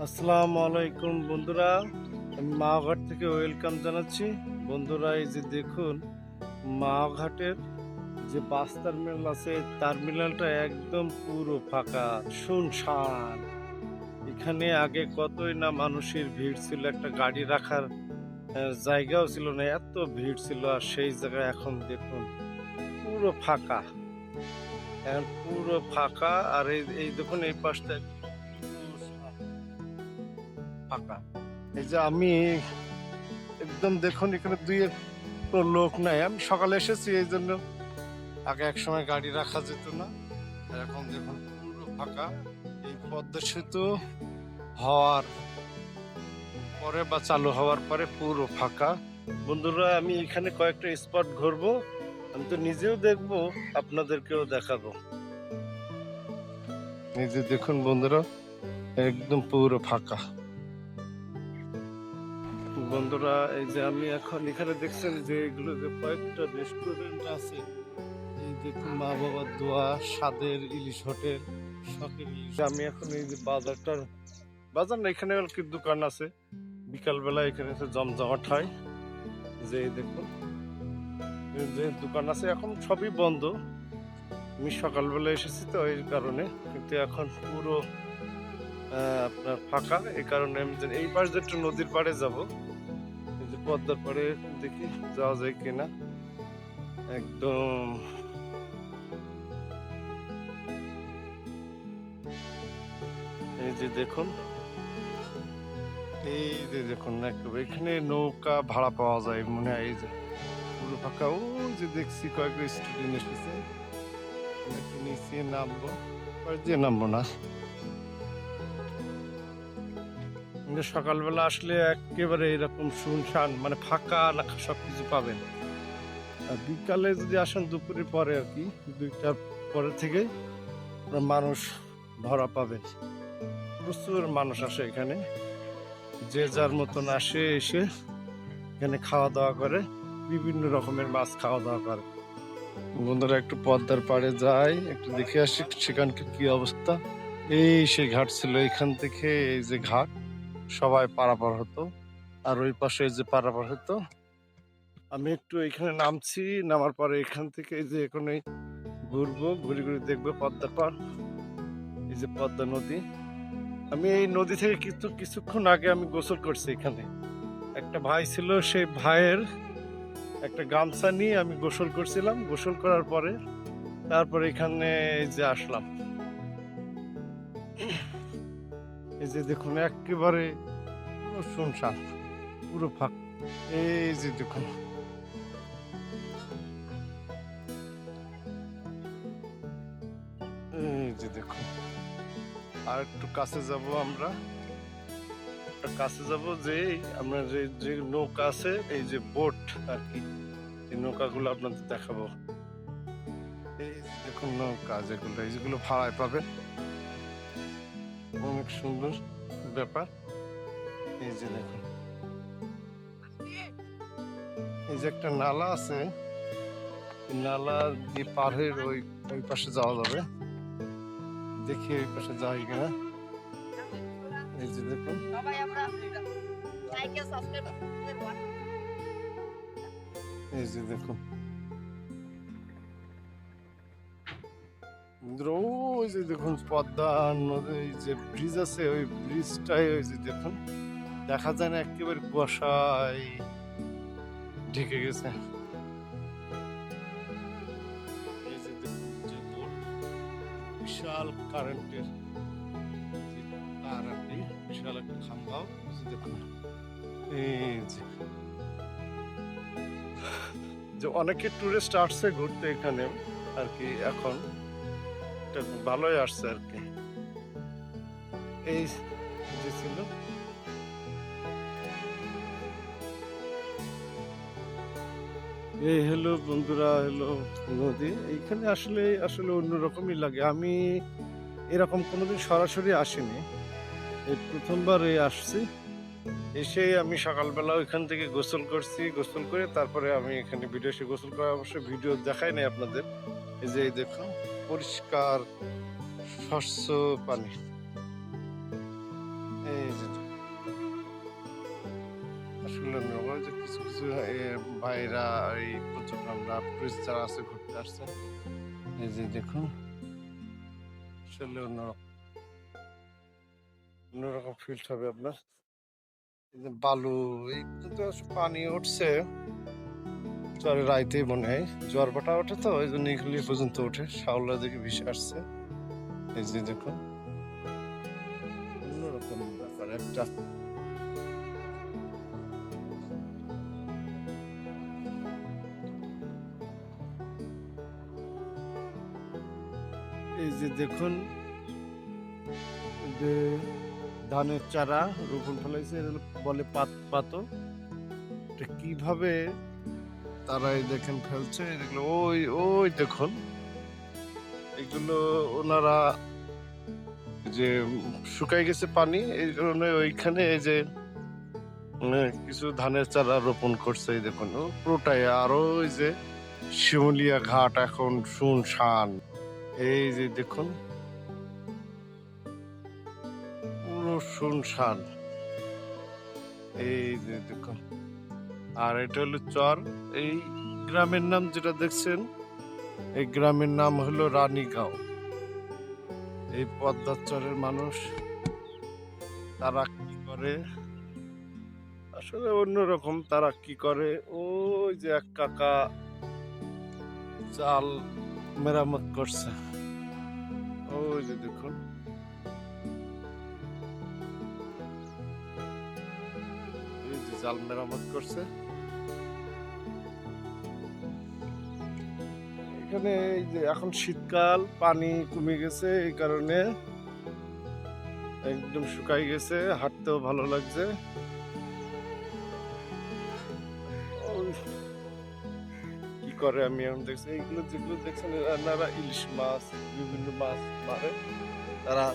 আসসালামু আলাইকুম বন্ধুরা, আমি মাওঘাট থেকে ওয়েলকাম জানাচ্ছি। বন্ধুরা, এই যে দেখুন, মাওঘাটের যে বাস টার্মিনাল আছে, টার্মিনালটা একদম পুরো ফাঁকা, শুনশান। এখানে আগে কতই না মানুষের ভিড় ছিল, একটা গাড়ি রাখার জায়গাও ছিল না, এত ভিড় ছিল। আর সেই জায়গায় এখন দেখুন পুরো ফাঁকা, এখন পুরো ফাঁকা। আর এই এই দেখুন, এই পাশটা ফাঁকা। এই যে আমি একদম দেখুন, এখানে দুই তো লোক নাই। আমি সকালে এসেছি, এই জন্য আগে এক সময় গাড়ি রাখা যেত না, আর এখন দেখুন পুরো ফাঁকা। এই পদ্মা সেতু হওয়ার পরে বা চালু হওয়ার পরে পুরো ফাঁকা। বন্ধুরা, আমি এখানে কয়েকটা স্পট ঘুরবো, আমি তো নিজেও দেখবো, আপনাদেরকেও দেখাবো। এই যে দেখুন বন্ধুরা, একদম পুরো ফাঁকা। বন্ধুরা, এই যে আমি এখন এখানে দেখছেন যে এগুলো যে কয়েকটা রেস্টুরেন্ট আছে, এই দেখুন মা বাবার দোয়া, স্বাদের ইলিশ হোটেল, শখের ইলিশ। আমি এখন এই যে বাজার না, এখানে আর কি দোকান আছে, বিকালবেলা এখানে এসে জমজমাট হয়। যে এই দেখুন, এই যে দোকান আছে, এখন সবই বন্ধ। আমি সকালবেলা এসেছি তো এই কারণে, কিন্তু এখন পুরো আপনার ফাঁকা। এই কারণে আমি এই পাশ দিয়ে একটু নদীর পাড়ে যাব, এই যে পদ্মার পাড়ে, দেখি যাওয়া যায় কিনা। একদম এই যে দেখুন, এই যে দেখুন একেবারে এখানে নৌকা ভাড়া পাওয়া যায় মনে হয়। এই যে পুরো ফাঁকা, ওই যে দেখছি কয়েকটা স্টুডেন্ট এসেছে, একটু নিচে নামবো, যে নামবো না। কিন্তু সকালবেলা আসলে একেবারে এরকম শুনশান, মানে ফাঁকা না, সবকিছু পাবেন। আর বিকালে যদি আসেন দুপুরের পরে আর কি, 2টার পরে থেকে মানুষ ভরা পাবেন। প্রচুর মানুষ আসে এখানে, যে যার মতন আসে, এসে এখানে খাওয়া দাওয়া করে, বিভিন্ন রকমের মাছ খাওয়া দাওয়া করে। বন্ধুরা, একটু পদ্মার পাড়ে যাই, একটু দেখে আসি সেখানকার কি অবস্থা। এই সেই ঘাট ছিল, এখান থেকে এই যে ঘাট, সবাই পারাপার হতো। আর ওই পাশে এই যে পারাপার হতো। আমি একটু এখানে নামছি, নামার পরে এখান থেকে এই যে এখানে ঘুরবো, ঘুরে ঘুরে দেখবো পদ্মার পাড়, এই যে পদ্মা নদী। আমি এই নদী থেকে কিছুক্ষণ আগে আমি গোসল করছি এখানে। একটা ভাই ছিল, সেই ভাইয়ের একটা গামছা নিয়ে আমি গোসল করছিলাম। গোসল করার পরে তারপরে এখানে এই যে আসলাম। এই যে দেখুন একেবারে পুরো শুনশান, পুরো ফাঁকা। এই যে দেখুন, এই যে দেখুন। আর একটু কাছে যাব আমরা, কাছে যাব, যে আমরা যে যে নৌকা আছে, এই যে বোট আর কি, এই নৌকাগুলো আপনাদের দেখাবো। এই যে দেখুন নৌকা, যেগুলো ভাড়ায় পাবেন, অনেক সুন্দর ব্যাপার। এই যে দেখুন, এই যে একটা নালা আছে, নালা দিয়ে পার হয়ে ওই ওই পাশে যাওয়া যাবে। দেখি ওই পাশে যাই কিনা। এই যে দেখুন, এই যে দেখুন, ওই যে দেখুন পদ্মা নদী, এই যে ব্রিজ আছে, ওই ব্রিজটাই ওই যে দেখুন, দেখা যায় না, একেবারে কুয়াশায় ঢেকে গেছে। এই যে দেখুন, যে বোট, বিশাল কারেন্টের তার আর কি, বিশাল একটা খাম্বাও, এই যে দেখুন। এই যে অনেকে টুরিস্ট আসছে ঘুরতে এখানে আর কি, এখন এটা ভালোই আসছে আর কি। এই যে ছিল, এই হলো বন্ধুরা, হলো নদী। এইখানে আসলে আসলে অন্যরকমই লাগে। আমি এরকম কোনোদিন সরাসরি আসিনি, এই প্রথমবার এই আসছি। এসে আমি সকালবেলা ওইখান থেকে গোসল করছি, গোসল করে তারপরে আমি এখানে ভিডিও এসে গোসল করে, অবশ্যই ভিডিও দেখাই নাই আপনাদের। এই যে এই দেখুন, পরিষ্কার স্বচ্ছ পানি। এই আসলে ওই যে কিছু কিছু ভাইরা এই পর্যটনরা টুরিস্ট যারা আছে ঘুরতে আসছে, এই যে দেখুন আসলে অন্যরকম ফিল হবে আপনার। এই যে বালু, এই কিন্তু পানি উঠছে চরের রাইতেই মনে হয়, জোয়ার ভাটা ওঠে তো ওই জন্য এগুলি পর্যন্ত ওঠে, শাওলা দিকে ভেসে আসছে। এই যে দেখুন অন্যরকম ব্যাপার একটা। এই যে দেখুন যে ধানের চারা রোপণ ফেলাইছে, এটা বলে পাতো। এটা কিভাবে তারা এই দেখেন ফেলছে, এগুলো ওই ওই দেখুন এগুলো ওনারা যে শুকাই গেছে পানি, এই কারণে ওইখানে এই যে কিছু ধানের চারা রোপণ করছে। এই দেখুন ও পুরোটাই, আরো ওই যে শিমুলিয়া ঘাট এখন শুনশান। এই যে দেখুন পুরো শুনশান। এই যে দেখুন, আর এটা হলো চর। এই গ্রামের নাম যেটা দেখছেন, এই গ্রামের নাম হলো রানীগাঁও। এই পদ্মার চরের মানুষ তারা কি করে আসলে অন্যরকম, তারা কি করে ওই যে এক কাকা চাল মেরামত করছে, ওই যে দেখুন এই যে জাল মেরামত করছে। এখানে এই যে এখন শীতকাল, পানি কমে গেছে, এই কারণে একদম শুকাই গেছে, হাঁটতেও ভালো লাগছে। ওই কি করে আমি এখন দেখছি এইগুলো যেগুলো দেখছেন, এনারা ইলিশ মাছ বিভিন্ন মাছ মারে, তারা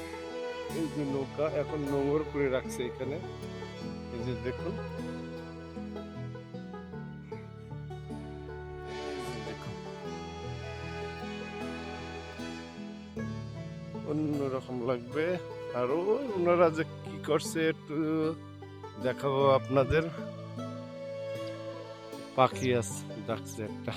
এই যে নৌকা এখন নোঙর করে রাখছে এখানে। এই যে দেখুন, এই যে দেখুন অন্যরকম লাগবে। আর ওই ওনারা যে কি করছে একটু দেখাবো আপনাদের। পাখি আছে, ডাকছে একটা।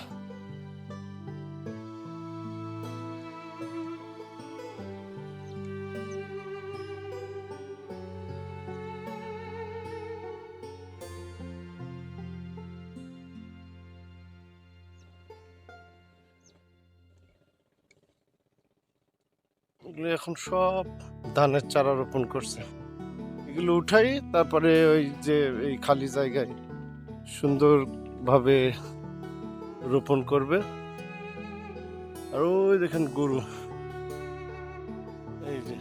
এগুলো এখন সব ধানের চারা রোপণ করছে, এগুলো উঠাই তারপরে ওই যে এই খালি জায়গায় সুন্দরভাবে রোপণ করবে। আর ওই দেখেন গরু, এই যে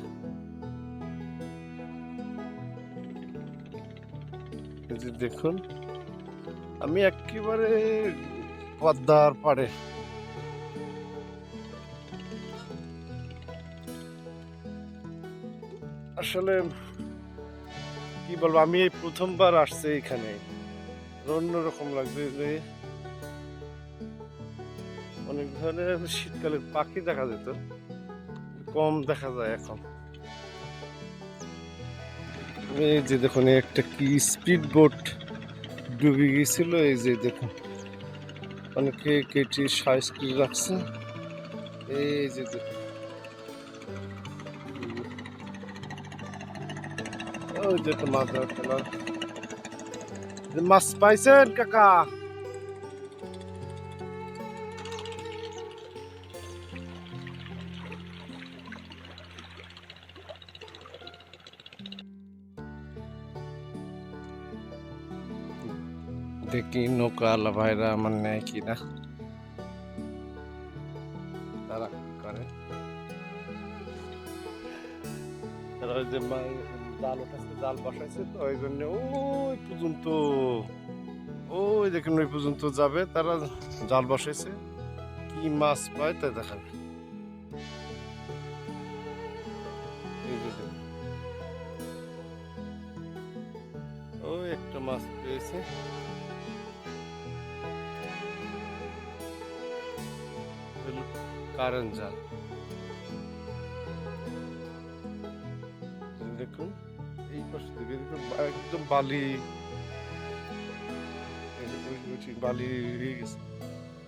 এই যে দেখুন আমি একেবারে পদ্মার পাড়ে। আসলে কি বলবো, আমি এই প্রথমবার আসছি এখানে, অন্যরকম লাগছে যে অনেক ধরনের শীতকালের পাখি দেখা যেত, কম দেখা যায় এখন। এই যে দেখুন একটা কি স্পিড বোট ডুবে গেছিল, এই যে দেখুন অনেকে কেটে সাইজ করে রাখছে। এই যে দেখুন ওই যে একটা মাছ ধরার খেলা। মাছ পাইছেন কাকা? দেখি নৌকা আলা ভাইরা আমার নেয় কিনা, তারা কি করে। তারা ওই যে জাল উঠাচ্ছে, জাল বসাইছে তো ওই জন্য ওই পর্যন্ত, ওই দেখেন ওই পর্যন্ত যাবে, তারা জাল বসাইছে, কি মাছ পায় তাই দেখাবে। এই যে দেখুন, ওই একটা মাছ পেয়েছে, কারেন্ট জাল। দেখুন এই পাশে থেকে দেখুন একদম বালি, বালি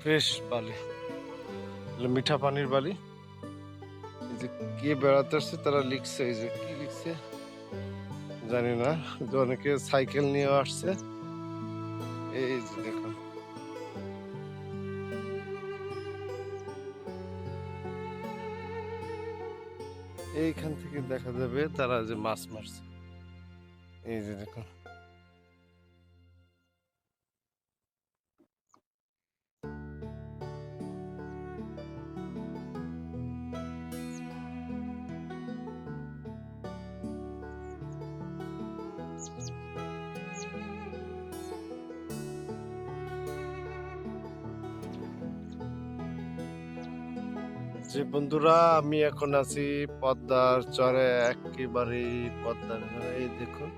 ফ্রেশ বালি, মিঠা পানির বালি। এই যে কে বেড়াতে আসছে তারা লিখছে, এই যে কি লিখছে জানি না, যে অনেকে সাইকেল নিয়ে আসছে। এই যে দেখুন, এইখান থেকে দেখা যাবে তারা যে মাছ মারছে। এই যে দেখুন, যে বন্ধুরা আমি এখন আছি পদ্মার চরে, একেবারে পদ্মার ধারে। এই দেখুন